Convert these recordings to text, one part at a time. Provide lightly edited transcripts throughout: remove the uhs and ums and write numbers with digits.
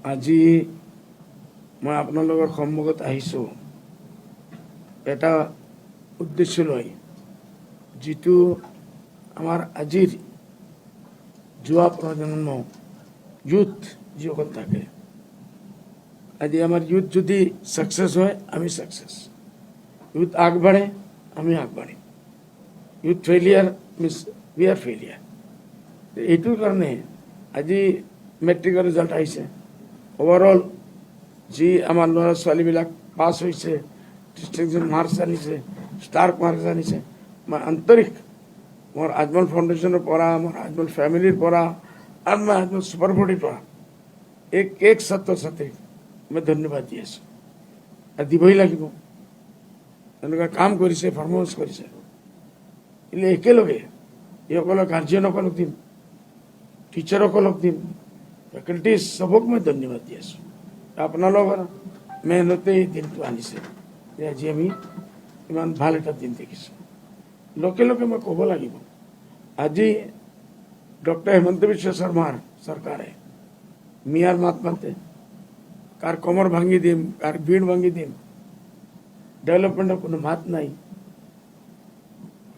আজি মই আপোনালোকৰ সন্মুখত আহিছোঁ এটা উদ্দেশ্য লৈ, যিটো আমাৰ আজিৰ যুৱা প্ৰজন্ম ইউথ যিসকল থাকে, আজি আমাৰ ইউথ যদি সাকসেস হয় আমি সাকসেস, ইউথ আগবাঢ়ে আমি আগবাঢ়িম, youth failure means we are failure. এইটোৰ কাৰণে আজি মেট্ৰিকৰ ৰিজাল্ট আহিছে, ওভাৰঅল যি আমাৰ ল'ৰা ছোৱালীবিলাক পাছ হৈছে, ডিষ্টিংশ্যন মাৰ্কছ আনিছে, ষ্টাৰ মাৰ্কছ আনিছে, মই আন্তৰিক মোৰ আজমল ফাউণ্ডেশ্যনৰ পৰা, মোৰ আজমল ফেমিলিৰ পৰা আৰু মই আজমল ছুপাৰ বডিৰ পৰা এক ছাত্ৰ ছাত্ৰীক মই ধন্যবাদ দি আছোঁ, আৰু দিবই লাগিব। এনেকুৱা কাম কৰিছে, পাৰফৰ্মেঞ্চ কৰিছে, কিন্তু একেলগে এইসকলক গাৰ্জিয়ানসকলক দিম, টিচাৰসকলক দিম, ফেকাল্টিজ চবক মই ধন্যবাদ দি আছোঁ। আপোনালোকৰ মেহনতে এই দিনটো আনিছে যে আজি আমি ইমান ভাল এটা দিন দেখিছোঁ। লগে লগে মই ক'ব লাগিব, আজি ডক্টৰ হিমন্ত বিশ্ব শৰ্মাৰ চৰকাৰে মিয়াৰ মাত মাতে, কাৰ কমৰ ভাঙি দিম, কাৰ ভিড় ভাঙি দিম, ডেভেলপমেণ্টৰ কোনো মাত নাই।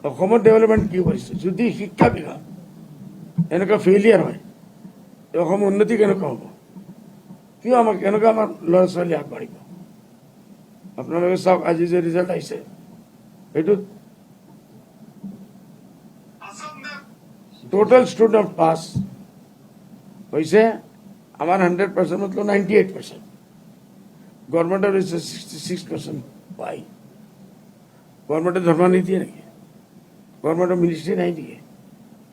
অসমৰ ডেভেলপমেণ্ট কি কৰিছে? যদি শিক্ষা বিভাগ এনেকুৱা ফেইলিয়াৰ হয়, অসমৰ উন্নতি কেনেকুৱা হ'ব? কিয় আমাক কেনেকুৱা আমাৰ ল'ৰা ছোৱালী আগবাঢ়িব? আপোনালোকে চাওক, আজি যে ৰিজাল্ট আহিছে, এইটোত টোটাল ষ্টুডেণ্ট পাছ হৈছে আমাৰ 100% মতলব 98%, গভৰ্ণমেণ্টৰ হৈছে 66%। পাই গভৰ্ণমেণ্টে ধৰ্মা নিদিয়ে নেকি? গভৰ্ণমেণ্টৰ মিনিষ্ট্ৰী নাই নেকি?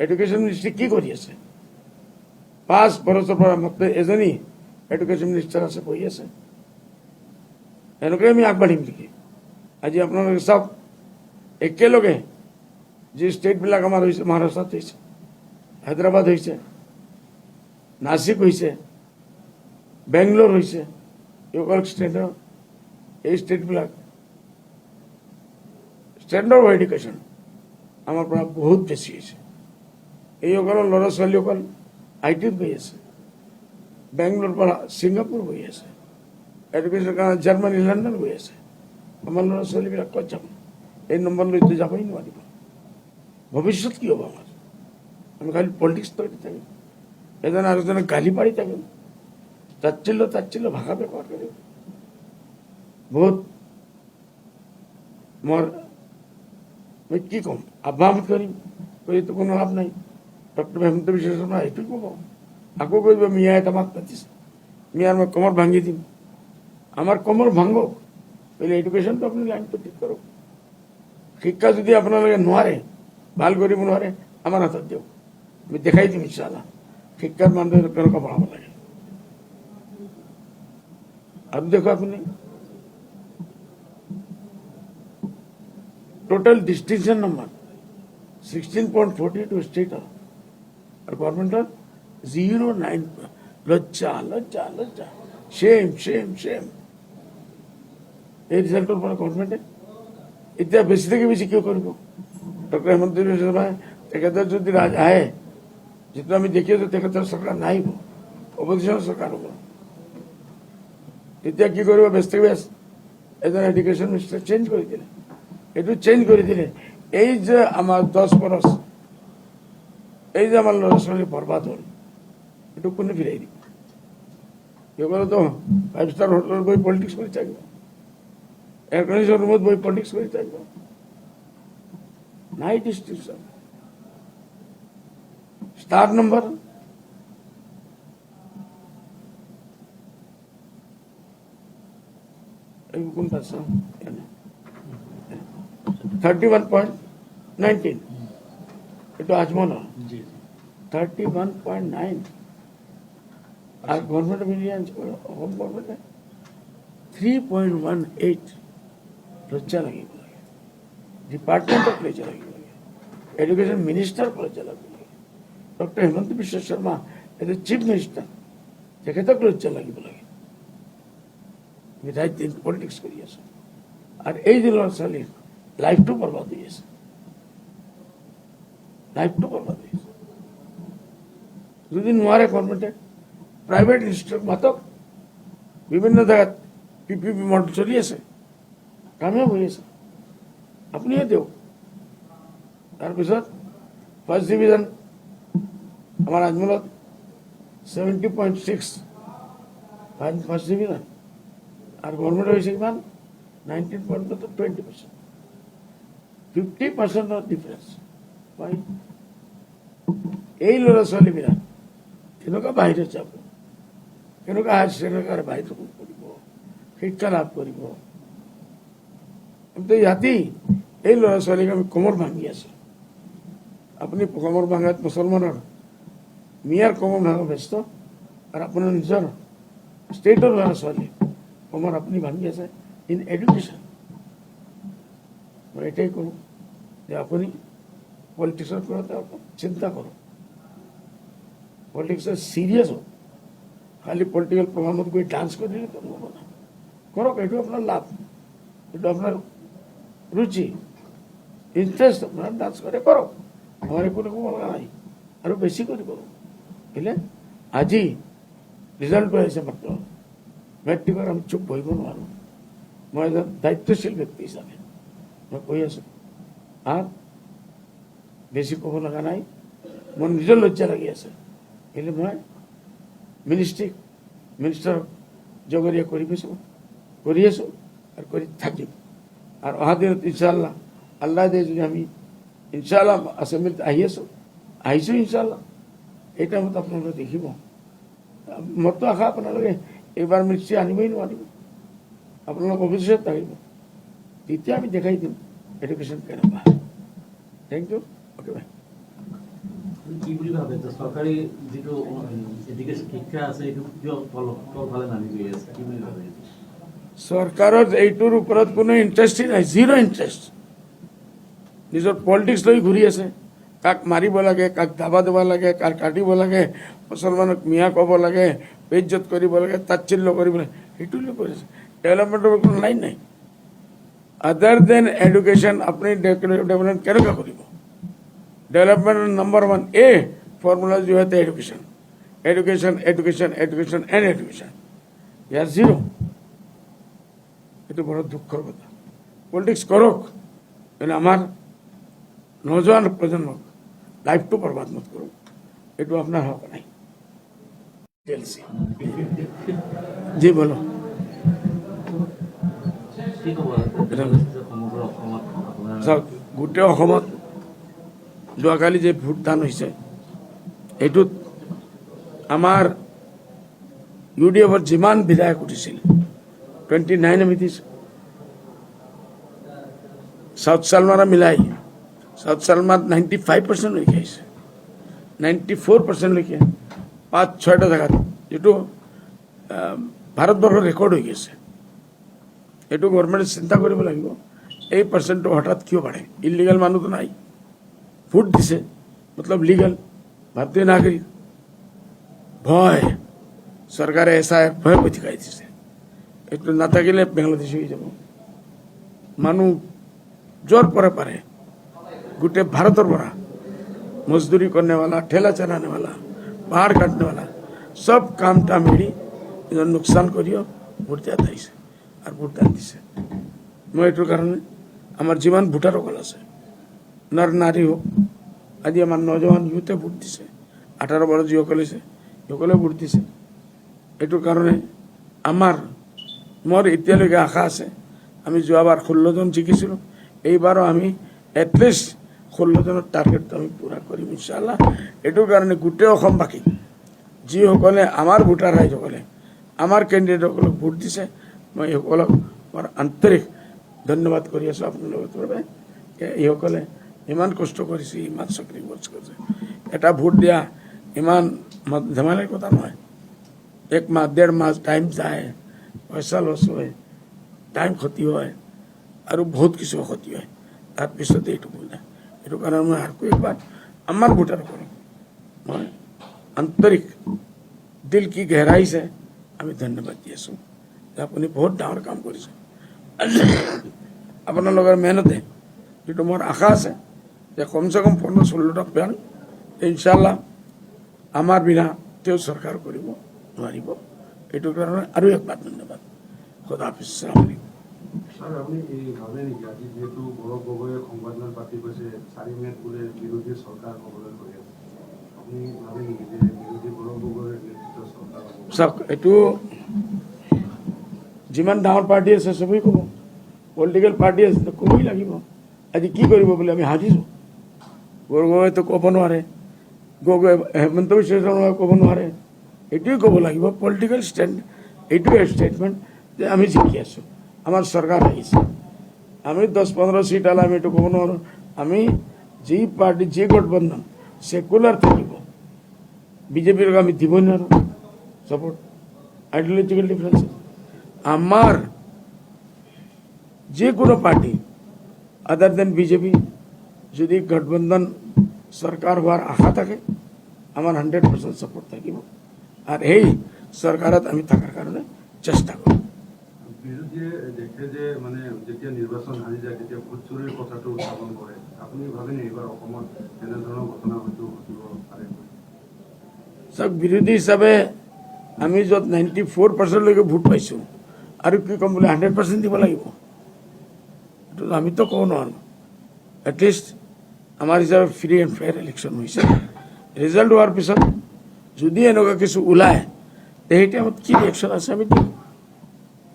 এডুকেশ্যন মিনিষ্ট্ৰী কি কৰি আছে? 5 বছৰৰ পৰা মাত্ৰ এজনী এডুকেশ্যন মিনিষ্টাৰ আছে, বহি আছে। এনেকৈ আমি আগবাঢ়িম নেকি? আজি আপোনালোকে চাওক, একেলগে যি ষ্টেটবিলাক আমাৰ হৈছে, মহাৰাষ্ট্ৰত হৈছে, হায়দৰাবাদ হৈছে, নাছিক হৈছে, বেংগলোৰ হৈছে, এইসকল ষ্টেটৰ এই ষ্টেটবিলাক ষ্টেণ্ডাৰ্ড অফ এডুকেশ্যন আমাৰ পৰা বহুত বেছি হৈছে। এইসকলৰ ল'ৰা ছোৱালীসকল ITত গৈ আছে, বেংগলোৰ পৰা ছিংগাপুৰ গৈ আছে, এডুকেশ্যনৰ কাৰণে জাৰ্মানী, লণ্ডন গৈ আছে। আমাৰ ল'ৰা ছোৱালীবিলাক ক'ত যাব? এই নম্বৰ লৈতো যাবই নোৱাৰিব। ভৱিষ্যত কি হ'ব আমাৰ? আমি খালি পলিটিক্স কৰি থাকিম, এজনে আৰু এজনক গালি পাৰি থাকিম, তাচ্ছিল্য ভাষা ব্যৱহাৰ কৰিম। বহুত মই কি ক'ম, আহ্বান কৰিম, এইটো কোনো লাভ নাই। ডক্টৰ হিমন্ত বিশ্ব শৰ্মা এইটো ক'ব, আকৌ কৰিব মিয়া এটা মাত মাতিছে, মিয়াৰ মই কমৰ ভাঙি দিম। আমাৰ কমৰ ভাঙক, পहिले এডুকেশ্যনটো আপুনি লাইনটো ঠিক কৰক। শিক্ষা যদি আপোনালোকে নোৱাৰে, ভাল কৰিব নোৱাৰে, আমাৰ হাতত দিয়ক, আমি দেখাই দিম ইনশাআল্লাহ শিক্ষাৰ মানদণ্ড কেনেকুৱা বঢ়াব লাগে। আৰু দেখো আপুনি টোটাল ডিস্টিংশন নাম্বার 16.42 স্টেট আর গভর্নমেন্টের 09। লজ্জা লজ্জা লজ্জা, সেম সেম সেম। এই রিজাল্টের পরে গভর্নমেন্টে এতিয়া বেশি থেকে বেশি কেউ করব? ডক্টর হেমন্ত বিশ্ব শর্মা তেখেতৰ যদি ৰাজ আহে, যিটো আমি দেখি আছো তেখেতৰ চৰকাৰ নাহিব, অপজিশ্যনৰ চৰকাৰ হ'ব। এতিয়া কি কৰিব? বেষ্ট থেকে বেষ্ট এজন এডুকেশ্যন মিনিষ্টাৰ চেঞ্জ কৰি দিলে। এইটো চেঞ্জ কৰি দিলে, এই যে আমাৰ 10 বছৰ এই যে আমাৰ ল'ৰা ছোৱালী বরবাদ হল, এইটো কোনে ফিরাই দিব? এগুলো তো 5 স্টার হোটেলের বই পলিটিক্স করে থাকবে, এয়ার কন্ডিশন রুমত বই পলিটিক্স করে থাকবে, নাই ডিস্ট্রিবিউশন। স্টার নম্বর কোনটা? 31.19, এটা আজমল 31.9, আর গভর্নমেন্ট মিলিয়ন হোম গভর্নমেন্টে 3.18। লজ্জা লাগিব লাগে, ডিপার্টমেন্টক লজ্জা লাগিব লাগে, এডুকেশন মিনিস্টার লজ্জা লাগিব লাগে, doctor Himanta Biswa Sarma as a chief minister তেখেতক লজ্জা লাগিব লাগে। রাইট দিন পলিটিক্স কৰি আছে, আৰ এই যে ল'ৰা ছোৱালীৰ লাইফটো বৰবাদ হৈ আছে, লাইফটো বৰবাদ হৈ আছে। যদি নোৱাৰে গভর্নমেন্টে প্রাইভেট ইনস্টিটিউট মাতক, বিভিন্ন জায়গাত PPP মডেল চলি আছে, কামিয়াব হৈ আছে, আপুনিয়ে দিয়ক। তাৰপিছত ফাৰ্ষ্ট ডিভিজন আমাৰ আজমলত 70.6 ফাৰ্ষ্ট ডিভিজন, আৰু গভৰ্ণমেণ্ট হৈছে কিমান 19.20%, 50% ডিফাৰেঞ্চ। এই ল'ৰা ছোৱালীবিলাক কেনেকুৱা বাহিৰত যাব, কেনেকুৱা হায়াৰ ছেকেণ্ডেৰী বাহিৰত কৰিব, শিক্ষা লাভ কৰিব। কিন্তু ইয়াতেই এই ল'ৰা ছোৱালীক আমি কোমৰ ভাঙি আছো। আপুনি কোমৰ ভাঙাত মুছলমানৰ মিয়াৰ কোমৰ ভাঙা ব্যস্ত, আৰু আপোনাৰ নিজৰ ষ্টেটৰ ল'ৰা ছোৱালী কোমৰ আপুনি ভাঙি আছে ইন এডুকেশ্যন। মই এটাই কৰোঁ যে আপুনি পলিটিক্সৰ কৰাতে অলপ চিন্তা কৰক, পলিটিক্সত চিৰিয়াছ হওক। খালি পলিটিকেল প্ৰগ্ৰামত গৈ ডান্স কৰিলে তো নহ'ব না, কৰক। এইটো আপোনাৰ লাভ, এইটো আপোনাৰ ৰুচি, ইণ্টাৰেষ্ট, আপোনাৰ ডান্স কৰে কৰক, আমাৰ একো ক'ব লগা নাই। আৰু বেছি কৰিব কেলে আজি ৰিজাল্ট আহিছে মাত্ৰ, মেট্ৰিকৰ আমি চুপ বহিব নোৱাৰোঁ। মই এজন দায়িত্বশীল ব্যক্তি হিচাপে মই কৈ আছোঁ, আৰু বেছি ক'ব লগা নাই। মোৰ নিজৰ লজ্জা লাগি আছে, কিন্তু মই মিনিষ্টাৰক জগৰীয়া কৰি আছোঁ আৰু কৰি থাকিম। আৰু অহা দিনত ইনশাআল্লাহ আল্লাহ দিয়ে যদি আমি ইনশাআল্লাহ এছেম্বলিত আহিছোঁ ইনশাআল্লাহ, এই টাইমত আপোনালোকে দেখিব। মোৰতো আশা আপোনালোকে এইবাৰ মিনিষ্ট্ৰী আনিবই নোৱাৰিব, আপোনালোক অফিচত থাকিব, তেতিয়া আমি দেখাই দিম এডুকেশ্যন কেনেকুৱা। Thank you. Okay bye. কি বুলি ভাবে যে চৰকাৰী যিটো এডুকেশ্যন শিক্ষা আছে এইটো কিয় তলফালে নামি গৈ আছে, কি বুলি ভাবে? চৰকাৰৰ এইটোৰ ওপৰত কোনো ইণ্টাৰেষ্টেই নাই, জিৰ' ইণ্টাৰেষ্ট। নিজৰ পলিটিক্স লৈ ঘূৰি আছে, কাক মাৰিব লাগে, কাক দাবা দিব লাগে, কাক কাটিব লাগে, মুছলমানক মিয়া ক'ব লাগে, বেইজ্জত কৰিব লাগে, তাচ্ছিল্য কৰিব লাগে, সেইটো লৈ কৰিছে। ডেভেলপমেণ্টৰ কোনো লাইন নাই। আদাৰ দেন এডুকেশ্যন আপুনি ডেভেলপমেণ্ট কেনেকুৱা কৰিব? ডেভেলপমেণ্টৰ নম্বৰ 1 ফৰ্মুলা যি হয় education, education, education, education and education. Year zero'. এইটো বড় দুঃখৰ কথা। পলিটিক্স কৰক, কিন্তু আমাৰ নজোৱান প্ৰজন্মক লাইফটো বৰবাদ নকৰক, এইটো আপোনাৰ হক নাই। জি বলো। চাওক, গোটেই অসমত যোৱাকালি যে ভোটদান হৈছে, এইটোত আমাৰ UDFৰ যিমান বিধায়ক উঠিছিল 29 আমি দিছোঁ। সাউথ সালমাৰা মিলাই সাউথ সালমাত 95% লৈকে আহিছে, 94% লৈকে 5-6টা জেগাত, যিটো ভাৰতবৰ্ষৰ ৰেকৰ্ড হৈ গৈছে। এইটো গভৰ্ণমেণ্টে চিন্তা কৰিব লাগিব, এই পাৰ্চেণ্টটো হঠাৎ কিয় বাঢ়ে? ইলিগেল মানুহটো নাই, ভোট দিছে মতলব লিগেল, ভাৰতীয় নাগৰিক। ভয়, চৰকাৰে SIR ভয় পঠিয়াই দিছে। এইটো নাথাকিলে বাংলাদেশ হৈ যাব। মানুহ য'ৰ পৰা পাৰে গোটেই ভাৰতৰ পৰা মজদুৰি কৰণেৱালা, ঠেলা চলানেৱালা, পাহাৰ কাটনেৱালা সব কামটা মিলি নোকচান কৰিও ভোট দিয়াত আহিছে আৰু ভোট দান দিছে। মই এইটোৰ কাৰণে আমাৰ যিমান ভোটাৰসকল আছে, নৰ নাৰী হোক, আজি আমাৰ নজৱান ইউথে ভোট দিছে, 18 বছৰ যিসকল আছে সকলে ভোট দিছে। এইটোৰ কাৰণে মোৰ এতিয়ালৈকে আশা আছে, আমি যোৱাবাৰ 16 জন জিকিছিলোঁ, এইবাৰো আমি এটলিষ্ট 16 জনৰ টাৰ্গেটটো আমি পূৰা কৰিম ইনশাআল্লাহ। এইটোৰ কাৰণে গোটেই অসমবাসী যিসকলে আমাৰ ভোটাৰ ৰাইজসকলে আমাৰ কেণ্ডিডেটসকলক ভোট দিছে, মই সকলক মোৰ আন্তৰিক ধন্যবাদ কৰি আছোঁ। আপোনালোকৰ বাবে এইসকলে ইমান কষ্ট কৰিছে, ইমান চেক্ৰিফাইচ কৰিছে। এটা ভোট দিয়া ইমান ধেমালিৰ কথা নহয়। 1 মাহ 1.5 মাহ টাইম যায়, পইচা লছ হয়, টাইম ক্ষতি হয়, আৰু বহুত কিছু ক্ষতি হয়। তাৰপিছতে এইটো ভুল নাই। এইটো কাৰণে মই আৰু একবাৰ আমাৰ ভোটাৰসকলক মই আন্তৰিক দিল কি গহৰাইছে আমি ধন্যবাদ দি আছোঁ যে আপুনি বহুত ডাঙৰ কাম কৰিছে। আপোনালোকৰ মেহনতে যিটো মোৰ আশা আছে যে কমচে কম 15-16টা প্লেন ইনশাআল্লাহ আমাৰ বিনা তেওঁ চৰকাৰ কৰিব নোৱাৰিব। এইটোৰ কাৰণে আৰু একবাৰ ধন্যবাদ। খোদা হাফিজ, আসসালামু আলাইকুম। স্যার, আপনি এই ভাবে নাকি আজি যেহেতু গৌরব গগৈয়ে সংবাদমেল পাতি কৈছে 4 মেত বোলে বিরোধী সরকার হবলৈ গৈ আছে, আপনি ভাবে নাকি যে বিরোধী গৌরব গগৈৰ নেতৃত্বৰ সৰকাৰ হ'ব? চাওক, এইটো যিমান ডাঙৰ পাৰ্টি আছে চবেই ক'ব, পলিটিকেল পাৰ্টি আছে তো ক'বই লাগিব। আজি কি কৰিব বুলি আমি হাঁহিছোঁ। গৌৰৱ গগৈতো ক'ব নোৱাৰে, হেমন্ত বিশ্ব শৰ্মাই ক'ব নোৱাৰে। এইটোৱে ক'ব লাগিব, পলিটিকেল ষ্টেণ্ড এইটোৱে ষ্টেটমেণ্ট যে আমি জিকি আছোঁ, আমাৰ চৰকাৰ আহিছে। আমি 10-15 চিট আলা আমি এইটো ক'ব নোৱাৰোঁ। আমি যি পাৰ্টি যি গঠবন্ধন সেকুলাৰ থাকিব, বিজেপিৰ আমি দিব নোৱাৰোঁ সাপোর্ট, আইডিওলজিক্যাল ডিফারেন্স। আমার যে কোনো পার্টি আদার দেন বিজেপি যদি গঠবন্ধন সরকার হওয়ার আশা থাকে, আমার 100% সাপোর্ট থাকিব। আর এই সরকারত আমি থাকার কারণে চেষ্টা করব। বিরোধীয়ে দেখে যে মানে যেতিয়া নির্বাচন হাৰি যায় তেতিয়া ভোট চুৰিৰ কথাটো উত্থাপন কৰে, আপুনি ভাবেনে এইবাৰ অসমত এনেধৰণৰ ঘটনা হয়তো ঘটিব পাৰে? সব বিৰোধী হিচাপে আমি য'ত 94% ভোট পাইছোঁ, আৰু কি ক'ম বোলে 100% দিব লাগিব, এইটো আমিতো ক'ব নোৱাৰোঁ। এটলিষ্ট আমাৰ হিচাপে ফ্ৰী এণ্ড ফেয়াৰ ইলেকশ্যন হৈছে। ৰিজাল্ট হোৱাৰ পিছত যদি এনেকুৱা কিছু ওলায়, সেই টাইমত কি ৰিয়েকশ্যন আছে আমি দিম।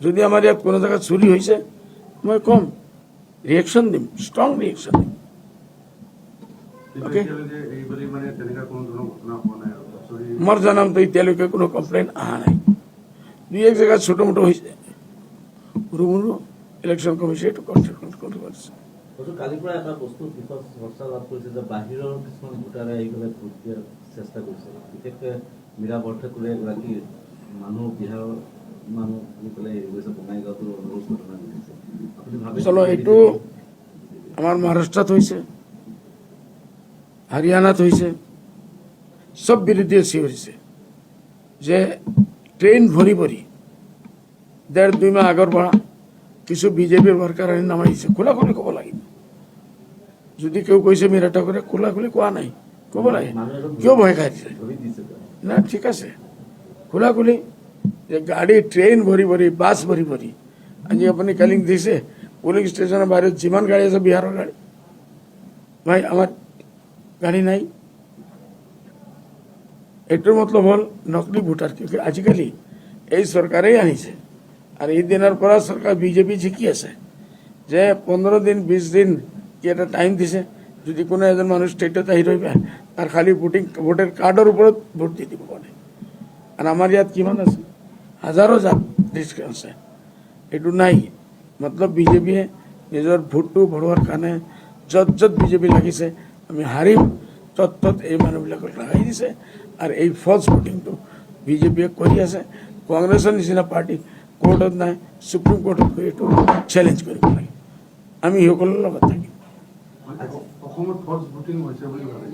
যদি আমাৰ ইয়াত কোনো জেগাত চুৰি হৈছে, মই ক'ম, ৰিয়েকশ্যন দিম, ষ্ট্ৰং ৰিয়েকশ্যন দিম। এতিয়ালৈকে এইবুলি মানে তেনেকুৱা কোনো ধৰণৰ ঘটনা হোৱা নাই আৰু চুৰি? মোৰ জানামতো এতিয়ালৈকে কোনো কমপ্লেইন অহা নাই। দুই এক জেগাত ছোট মোটো হৈছে, সৰু সৰু ইলেকশ্যন কমিশ্যনে এইটো কণ্ট্ৰল কৰিব পাৰিছে। কালিৰ পৰা এটা বস্তু বিষয় চৰ্চা লাভ কৰিছে যে বাহিৰৰ কিছুমান ভোটাৰে আহি পেলাই ভোট দিয়াৰ চেষ্টা কৰিছে। বিশেষকৈ মীৰা বৰঠাকুৰে এগৰাকী মানুহ, বিহাৰৰ মানুহ বুলি পেলাই হেৰি কৰিছে, বঙাইগাঁৱতো অনুৰোধ ঘটনা ঘটিছে। আপুনি ভাবে চলো, এইটো আমাৰ মহাৰাষ্ট্ৰত হৈছে, হাৰিয়ানাত হৈছে, সব বিৰোধীয়ে চিঞৰিছে যে ট্ৰেইন ভৰি ভৰি 1.5-2 মাহ আগৰ পৰা কিছু বিজেপিৰ ৱৰ্কাৰ আনি নামাৰিছে। খোলা খুলি ক'ব লাগিব। যদি কেউ কৈছে মীৰা ঠাকুৰে, খোলা খুলি কোৱা নাই, ক'ব লাগে। কিয় ভয় খাই দিছে? ধৰি দিছে না, ঠিক আছে, খোলা খুলি যে গাড়ী ট্ৰেইন ভৰি ভৰি, বাছ ভৰি ভৰি। আজি আপুনি কালি দিছে পুলিং ষ্টেচনৰ বাহিৰত যিমান গাড়ী আছে বিহাৰৰ গাড়ী, ভাই আমাৰ গাড়ী নাই। এইটোৰ মতলব হ'ল নকলি ভোটাৰ। কিন্তু আজিকালি এই চৰকাৰেই আনিছে, আৰু এই দিনৰ পৰা চৰকাৰ বিজেপি জিকি আছে যে 15 দিন 20 দিন কি এটা টাইম দিছে। যদি কোনো এজন মানুহ ষ্টেটত আহি ৰৈ পায়, তাৰ খালি ভোটাৰ কাৰ্ডৰ ওপৰত ভোট দি দিব পাৰে। আৰু আমাৰ ইয়াত কিমান আছে, হাজাৰো ডিষ্ট্ৰিক্ট আছে, এইটো নাই। মতলব বিজেপিয়ে নিজৰ ভোটটো বঢ়োৱাৰ কাৰণে য'ত য'ত বিজেপি লাগিছে আমি হাৰিম, তত তত এই মানুহবিলাকক লগাই দিছে। আৰু এই ফলছ ভোটিংটো বিজেপিয়ে কৰি আছে। কংগ্ৰেছৰ নিচিনা পাৰ্টি কোৰ্টত নাই, সুপ্ৰিম কোৰ্টত গৈ এইটো চেলেঞ্জ কৰিব লাগে। আমি সকলোৰে লগত থাকিম। অসমত ফলছ ভোটিং হৈছে বুলি ভাবে?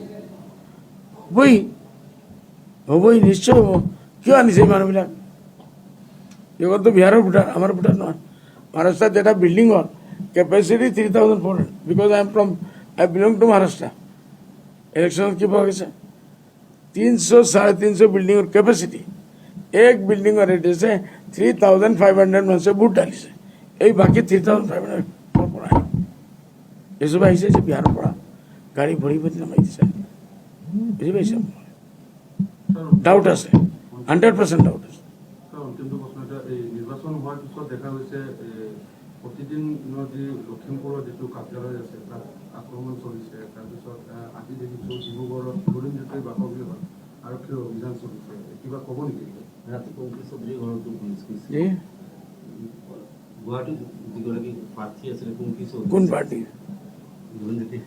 হ'বই, নিশ্চয় হ'ব। কিয় আনিছে এই মানুহবিলাক? ইহঁততো বিহাৰৰ ভোটাৰ, আমাৰ ভোটাৰ নহয়। মহাৰাষ্ট্ৰত এটা বিল্ডিঙৰ capacity 3,400, because I belong to Maharashtra. ইলেকশ্যনত কি পোৱা গৈছে? 300-350 বিল্ডিঙৰ কেপাচিটি, এক বিল্ডিঙৰ ৰেট হৈছে 3,500 মানুহে ভোট ঢালিছে। এই বাকী 3,500 পৰা এইচব আহিছে যে বিহাৰৰ পৰা গাড়ী ভৰি ভৰি নামাই দিছে। বুজি পাইছে? ডাউট আছে, 100% ডাউট আছে। অন্তিমটো প্ৰশ্ন, এতিয়া এই নিৰ্বাচন হোৱাৰ পিছত দেখা গৈছে প্ৰতিদিনৰ যি লখিমপুৰৰ যিটো কাৰ্যালয় আছে তাত আক্ৰমণ চলিছে। তাৰপিছত আজি দেখিছোঁ ডিব্ৰুগড়ত লুৰিণজ্যোতিৰ বাসগৃহত আৰক্ষীৰ অভিযান চলিছে। কিবা ক'ব নেকি? ৰাতি পংকজ চৌধুৰীৰ ঘৰতো পুলিচ গৈছে। গুৱাহাটীত যিগৰাকী প্ৰাৰ্থী আছিলে পংকজ চৌধুৰী, কোন পাৰ্টি? লুৰিণজ্যোতি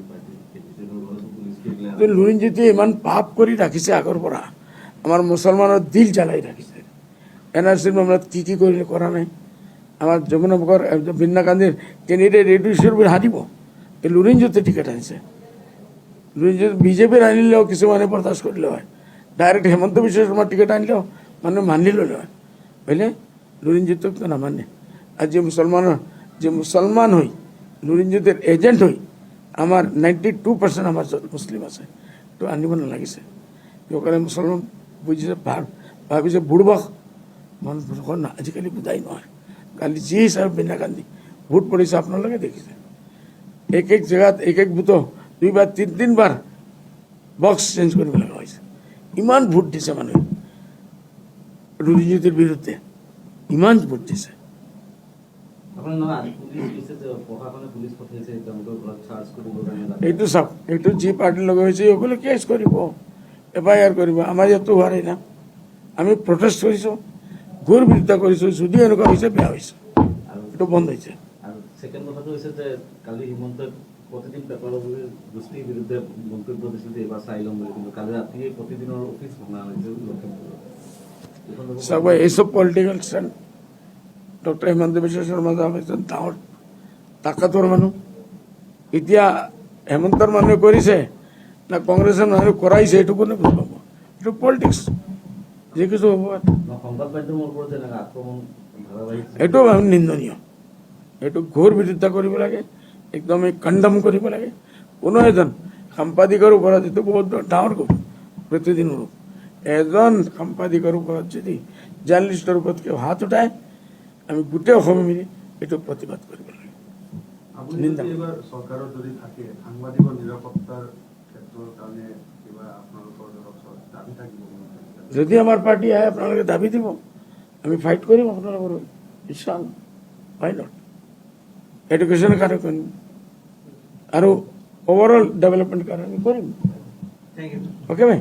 পাৰ্টি, তেওঁৰ ঘৰতো পুলিচ গৈ লুৰিণজ্যোতিয়ে ইমান পাপ কৰি ৰাখিছে আগৰ পৰা, আমাৰ মুছলমানৰ দিল জ্বালাই ৰাখিছে। NRCৰ মামলাত কি কি কৰিলে কৰা নাই। আমাৰ যমুনানগৰ বীণা গান্ধীৰ কেণ্ডিডেট এইটো ইছ্যুৰ বুলি হাৰিব। এই লুৰিণজ্যোতি টিকেট আনিছে। লুৰিণজ্যোতি বিজেপিৰ আনিলেও কিছুমানে বৰদাস্ত কৰিলে হয়, ডাইৰেক্ট হেমন্ত বিশ্ব শৰ্মাৰ টিকেট আনিলেও মানুহে মানি ল'লে হয়। বুজিলে? লুৰিণজ্যোতিক নামানে। আজি মুছলমান হৈ লুৰিণজ্যোতিৰ এজেণ্ট হৈ আমাৰ 92% আমাৰ য'ত মুছলিম আছে, এইটো আনিব নালাগিছে। কিয় কাৰণে মুছলমান বুজিছে, ভাবিছে বুড়বক মানুহবিলাকৰ আজিকালি বুজাই নহয়। কালি যি হিচাপে বিনা কান্দি ভোট পৰিছে আপোনালোকে দেখিছে, এক এক জেগাত এক এক বুথ 2 বাৰ 3 বাৰ বক্স চেঞ্জ কৰিব লগা হৈছে। ইমান ভোট দিছে মানুহে দুৰ্নীতিৰ বিৰুদ্ধে, ইমান ভোট দিছে। আপোনাৰ নহয় আজি পুলিচ দিছে যে প্ৰশাসনে পুলিচ পঠাইছে তেওঁলোকৰ ঘৰত চাৰ্জ কৰিবৰ কাৰণে। এইটো চাওক, এইটো যি পাৰ্টিৰ লগত হৈছে সকলো কেছ কৰিব, FIR কৰিব। আমাৰ ইয়াতো হোৱা নাই না, আমি প্ৰটেষ্ট কৰিছোঁ, ঘোৰ বিৰোধিতা কৰিছোঁ। যদি এনেকুৱা হৈছে বেয়া হৈছে, আৰু এইটো বন্ধ হৈছে। আৰু ছেকেণ্ড কথাটো হৈছে যে কালি হিমন্তই প্ৰতিদিন পেপাৰৰ গোষ্ঠীৰ বিৰুদ্ধে মন্তব্য দিছিল যে এইবাৰ চাই ল'ম বুলি, কিন্তু কালি ৰাতিয়ে প্ৰতিদিনৰ অফিচ ভঙা হৈছে লখিমপুৰত। চাব, এইসব political stand doctor Himanta Biswa Sarma ছাহেব এজন ডাঙৰ তাকাতৰ মানুহ। এতিয়া হেমন্তৰ মানুহে কৰিছে না কংগ্ৰেছৰ মানুহে কৰাইছে, এইটো কোনে বুজি পাব? এইটো পলিটিক্স, যি কিছু হ'ব। সংবাদ মাধ্যমৰ ওপৰত যেনেকৈ আক্ৰমণ ধাৰাবাহিক, এইটো নিন্দনীয়, এইটো ঘোৰ বিৰোধিতা কৰিব লাগে, একদমেই কণ্ডম কৰিব লাগে। কোনো এজন সাংবাদিকৰ ওপৰত, এইটো বহুত ডাঙৰ কথা, প্ৰতিদিন এজন সাংবাদিকৰ ওপৰত যদি জাৰ্নেলিষ্টৰ ওপৰত কেউ হাত উঠায়, আমি গোটেই অসমে মিলি এইটো প্ৰতিবাদ কৰিব লাগে। আপুনি যদি এইবাৰ চৰকাৰত যদি থাকে, সাংবাদিকৰ নিৰাপত্তাৰ ক্ষেত্ৰৰ কাৰণে কিবা আপোনালোকৰ দাবী থাকিব? যদি আমাৰ পাৰ্টি আহে আপোনালোকে দাবী দিব, আমি ফাইট কৰিম আপোনালোকৰ ইনশাআল্লাহ। হয় নট এডুকেশ্যনৰ কাৰণে কৰিম আৰু ওভাৰঅল ডেভেলপমেণ্ট কাৰণে আমি কৰিম। Thank you. অ'কে ভাই।